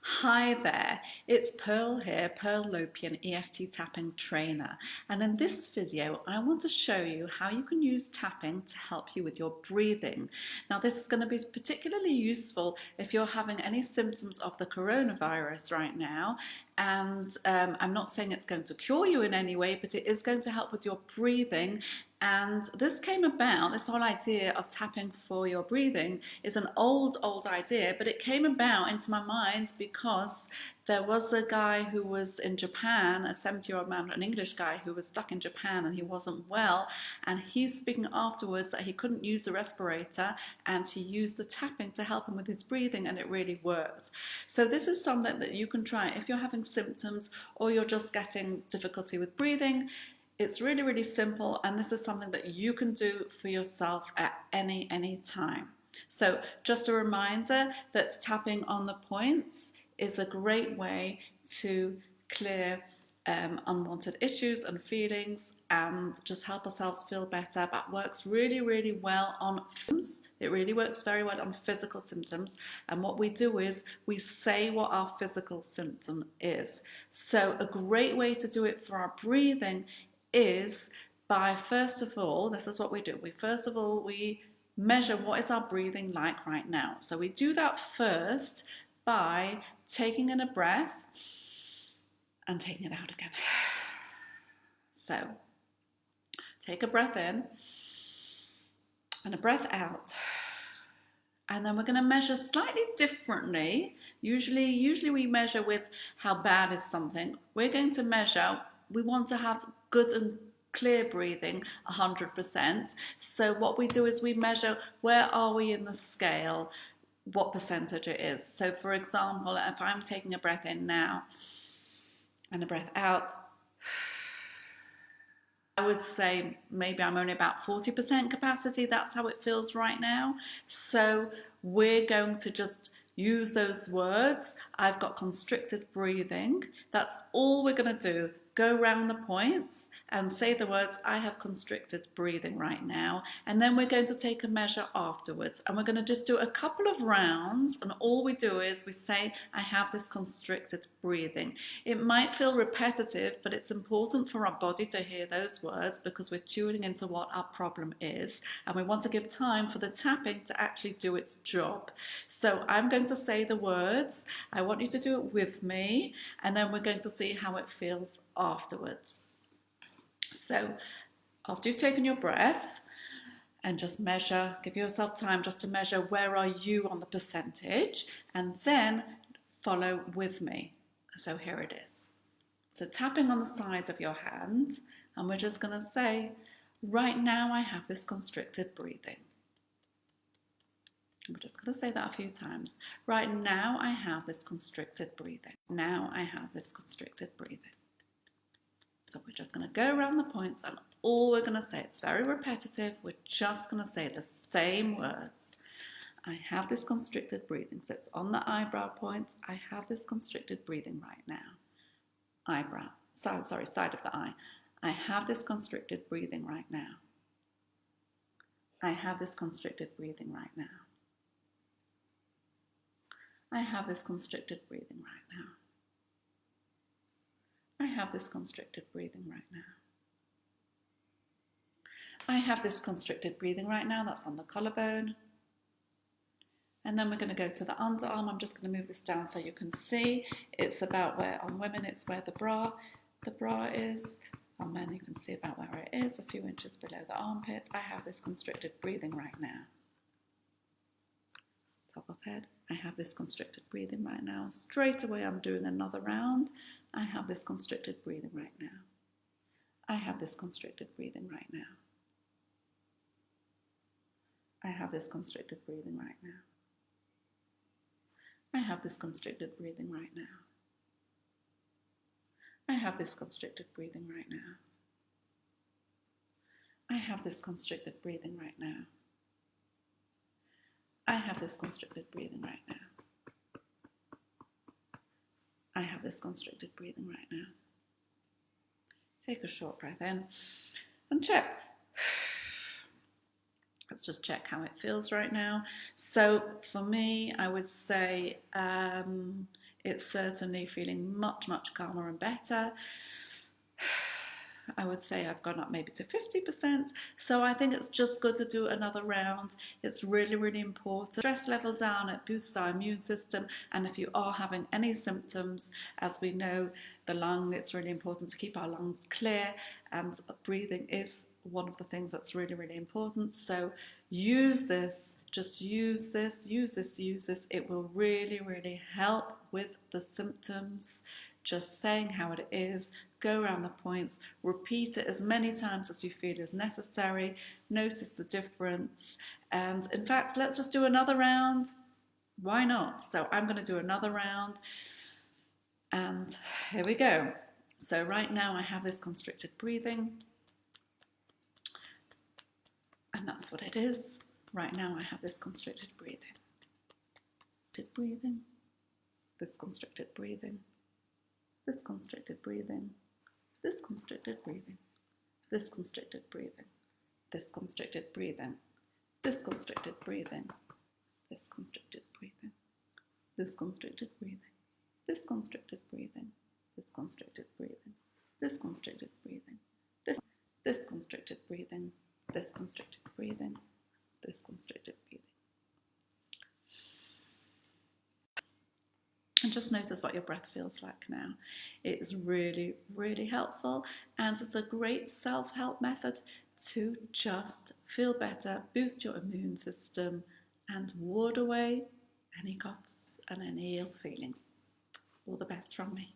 Hi there, it's Pearl here, Pearl Lopian EFT tapping trainer, and in this video I want to show you how you can use tapping to help you with your breathing. Now this is going to be particularly useful if you're having any symptoms of the coronavirus right now, and I'm not saying it's going to cure you in any way, but it is going to help with your breathing. And this came about, this whole idea of tapping for your breathing is an old idea, but it came about into my mind because there was a guy who was in Japan, a 70-year-old man, an English guy who was stuck in Japan and he wasn't well. And he's speaking afterwards that he couldn't use the respirator and he used the tapping to help him with his breathing, and it really worked. So this is something that you can try if you're having symptoms or you're just getting difficulty with breathing. It's really simple, and this is something that you can do for yourself at any time. So just a reminder that tapping on the points is a great way to clear unwanted issues and feelings and just help ourselves feel better. That works really well on symptoms. It really works very well on physical symptoms, and what we do is we say what our physical symptom is. So a great way to do it for our breathing is by, first of all, this is what we do. We measure what is our breathing like right now. So we do that first by taking in a breath and taking it out again. So take a breath in and a breath out. And then we're going to measure slightly differently. Usually we measure with how bad is something. We're going to measure, we want to have good and clear breathing 100%. So what we do is we measure where are we in the scale, what percentage it is. So for example, if I'm taking a breath in now and a breath out, I would say maybe I'm only about 40% capacity. That's how it feels right now. So we're going to just use those words. I've got constricted breathing. That's all we're going to do. Go round the points and say the words, I have constricted breathing right now. And then we're going to take a measure afterwards. And we're going to just do a couple of rounds. And all we do is we say, I have this constricted breathing. It might feel repetitive, but it's important for our body to hear those words because we're tuning into what our problem is. And we want to give time for the tapping to actually do its job. So I'm going to say the words. I want you to do it with me. And then we're going to see how it feels afterwards. So after you've taken your breath and just measure, give yourself time just to measure where are you on the percentage, and then follow with me. So here it is. So tapping on the sides of your hand, and we're just going to say, right now I have this constricted breathing. We're just going to say that a few times. Right now I have this constricted breathing. Now I have this constricted breathing. So we're just going to go around the points, and all we're going to say, it's very repetitive, we're just going to say the same words. I have this constricted breathing. So it's on the eyebrow points. I have this constricted breathing right now. Eyebrow, side of the eye. I have this constricted breathing right now. I have this constricted breathing right now. I have this constricted breathing right now. I have this constricted breathing right now. I have this constricted breathing right now. That's on the collarbone. And then we're going to go to the underarm. I'm just going to move this down so you can see. It's about where, on women, it's where the bra is. On men, you can see about where it is, a few inches below the armpits. I have this constricted breathing right now. Top of head. I have this constricted breathing right now. Straight away, I'm doing another round. I have this constricted breathing right now. I have this constricted breathing right now. I have this constricted breathing right now. I have this constricted breathing right now. I have this constricted breathing right now. I have this constricted breathing right now. I have this constricted breathing right now. I have this constricted breathing right now. Take a short breath in and check. Let's just check how it feels right now. So for me, I would say it's certainly feeling much, much calmer and better. I would say I've gone up maybe to 50%. So I think it's just good to do another round. It's really, really important. Stress level down, it boosts our immune system. And if you are having any symptoms, as we know, the lung, it's really important to keep our lungs clear. And breathing is one of the things that's really, really important. So use this, just use this, use this, use this. It will really, really help with the symptoms. Just saying how it is, go around the points, repeat it as many times as you feel is necessary, notice the difference, and in fact, let's just do another round. Why not? So I'm going to do another round, and here we go. So right now I have this constricted breathing, and that's what it is. Right now I have this constricted breathing. This constricted breathing. This constricted breathing, this constricted breathing, this constricted breathing, this constricted breathing, this constricted breathing, this constricted breathing, this constricted breathing, this constricted breathing, this constricted breathing, this constricted breathing, this constricted breathing, this constricted breathing, this constricted breathing. And just notice what your breath feels like now. It's really, really helpful, and it's a great self-help method to just feel better, boost your immune system, and ward away any coughs and any ill feelings. All the best from me.